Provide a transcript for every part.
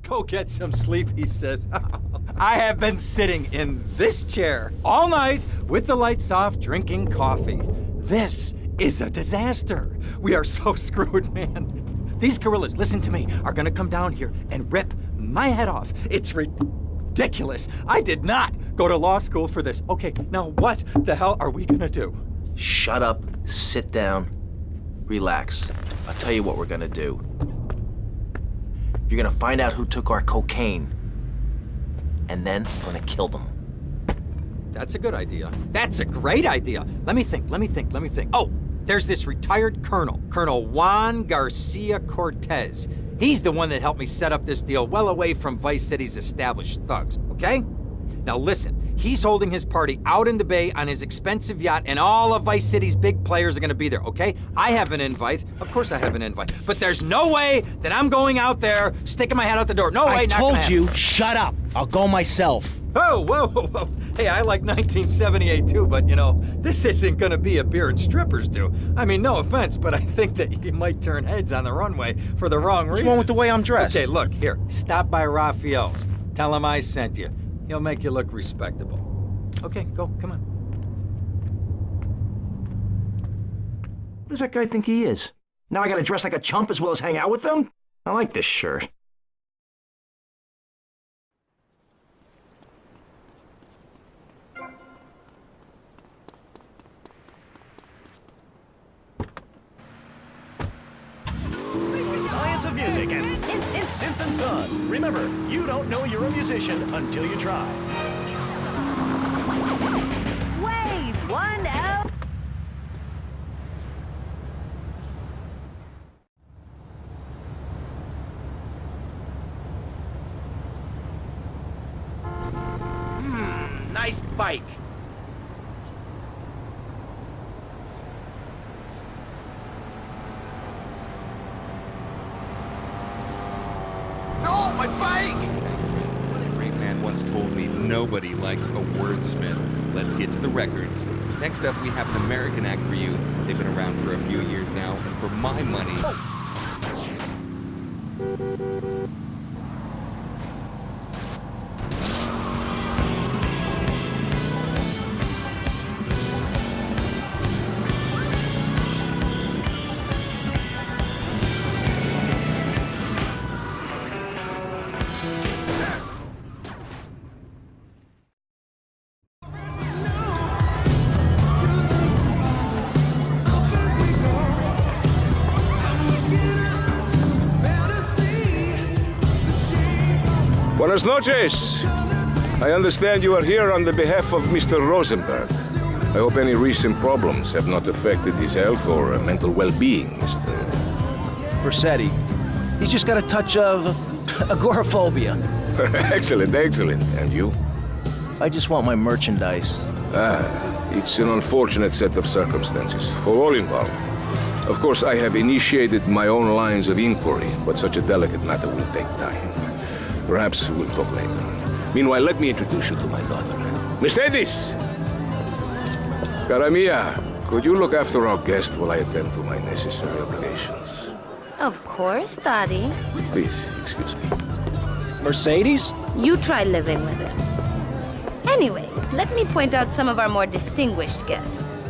Go get some sleep, he says. I have been sitting in this chair all night with the lights off, drinking coffee. This is a disaster. We are so screwed, man. These gorillas, listen to me, are gonna come down here and rip my head off. It's ridiculous. I did not go to law school for this. Okay, now what the hell are we gonna do? Shut up, sit down, relax. I'll tell you what we're gonna do. You're gonna find out who took our cocaine, and then we're gonna kill them. That's a good idea. That's a great idea. Let me think. Oh, there's this retired colonel, Colonel Juan Garcia Cortez. He's the one that helped me set up this deal well away from Vice City's established thugs, okay? Now listen, he's holding his party out in the bay on his expensive yacht, and all of Vice City's big players are gonna be there, okay? I have an invite. Of course I have an invite. But there's no way that I'm going out there, sticking my head out the door. No way, not gonna happen. I told you, shut up. I'll go myself. Oh, whoa. Hey, I like 1978 too, but you know, this isn't gonna be a beer and strippers do. I mean, no offense, but I think that you might turn heads on the runway for the wrong reasons. What's wrong with the way I'm dressed? Okay, look, here, stop by Raphael's. Tell him I sent you. He'll make you look respectable. Okay, go, come on. What does that guy think he is? Now I gotta dress like a chump as well as hang out with them? I like this shirt. Science of music and synth and son. Remember, you don't know you're a musician until you try. Wave 1L. Nice bike. No, my bike! A great man once told me nobody likes a wordsmith. Let's get to the records. Next up, we have an American act for you. They've been around for a few years now, and for my money... Buenas noches. I understand you are here on the behalf of Mr. Rosenberg. I hope any recent problems have not affected his health or mental well-being, Mr. Versetti. He's just got a touch of agoraphobia. Excellent. And you? I just want my merchandise. It's an unfortunate set of circumstances for all involved. Of course, I have initiated my own lines of inquiry, but such a delicate matter will take time. Perhaps we'll talk later. Meanwhile, let me introduce you to my daughter. Mercedes! Cara mia, could you look after our guest while I attend to my necessary obligations? Of course, Daddy. Please, excuse me. Mercedes? You try living with it. Anyway, let me point out some of our more distinguished guests.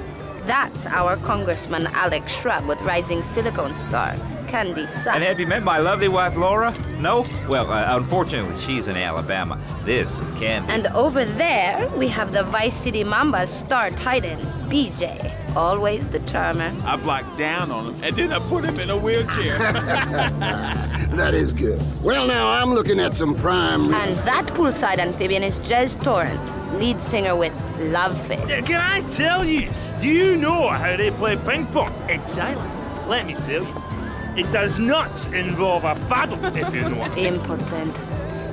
That's our Congressman Alex Shrub with rising silicone star, Candy Sykes. And have you met my lovely wife, Laura? No? Well, unfortunately, she's in Alabama. This is Candy. And over there, we have the Vice City Mamba's star titan, BJ. Always the charmer. I blocked down on him, and then I put him in a wheelchair. That is good. Well, now, I'm looking at some prime... And that poolside amphibian is Jez Torrent, lead singer with Love Fist. Yeah, can I tell you? Do you know how they play ping pong? It's silent. Let me tell you. It does not involve a paddle, if you know what. Impotent.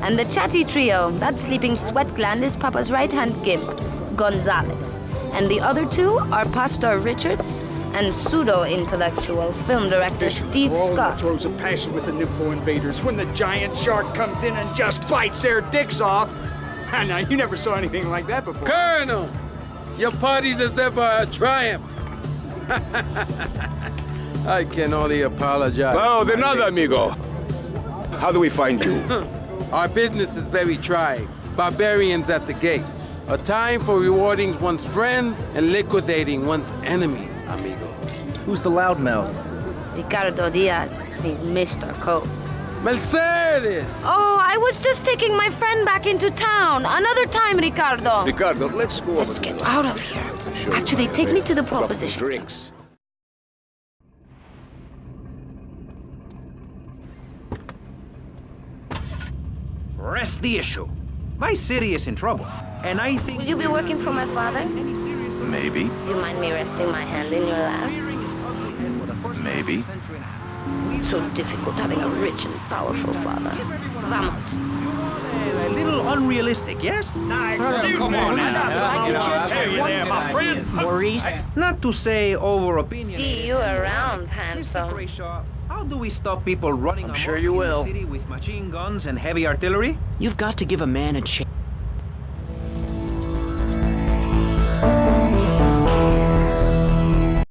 And the chatty trio, that sleeping sweat gland is Papa's right-hand gimp, Gonzalez. And the other two are Pastor Richards and pseudo-intellectual film director Steve Scott. Throws a passion with the nympho invaders when the giant shark comes in and just bites their dicks off. Now, you never saw anything like that before. Colonel, your party's as ever a triumph. I can only apologize. Well, de nada, amigo. How do we find you? Our business is very trying. Barbarians at the gate. A time for rewarding one's friends and liquidating one's enemies, amigo. Who's the loudmouth? Ricardo Diaz. He's Mr. Cope. Mercedes! Oh, I was just taking my friend back into town. Another time, Ricardo. Ricardo, let's go. Let's get out of here. Actually, take me to the pole position. Drinks. Rest the issue. My city is in trouble, and I think... Will you be working for my father? Maybe. Do you mind me resting my hand in your lap? Maybe. So difficult having a rich and powerful father. Vamos. A little unrealistic, yes? Come on Maurice. Not to say over-opinionated. See you around, handsome. Mr. Grayshaw, how do we stop people running I'm amok sure you in will. the city with machine guns and heavy artillery? You've got to give a man a chance.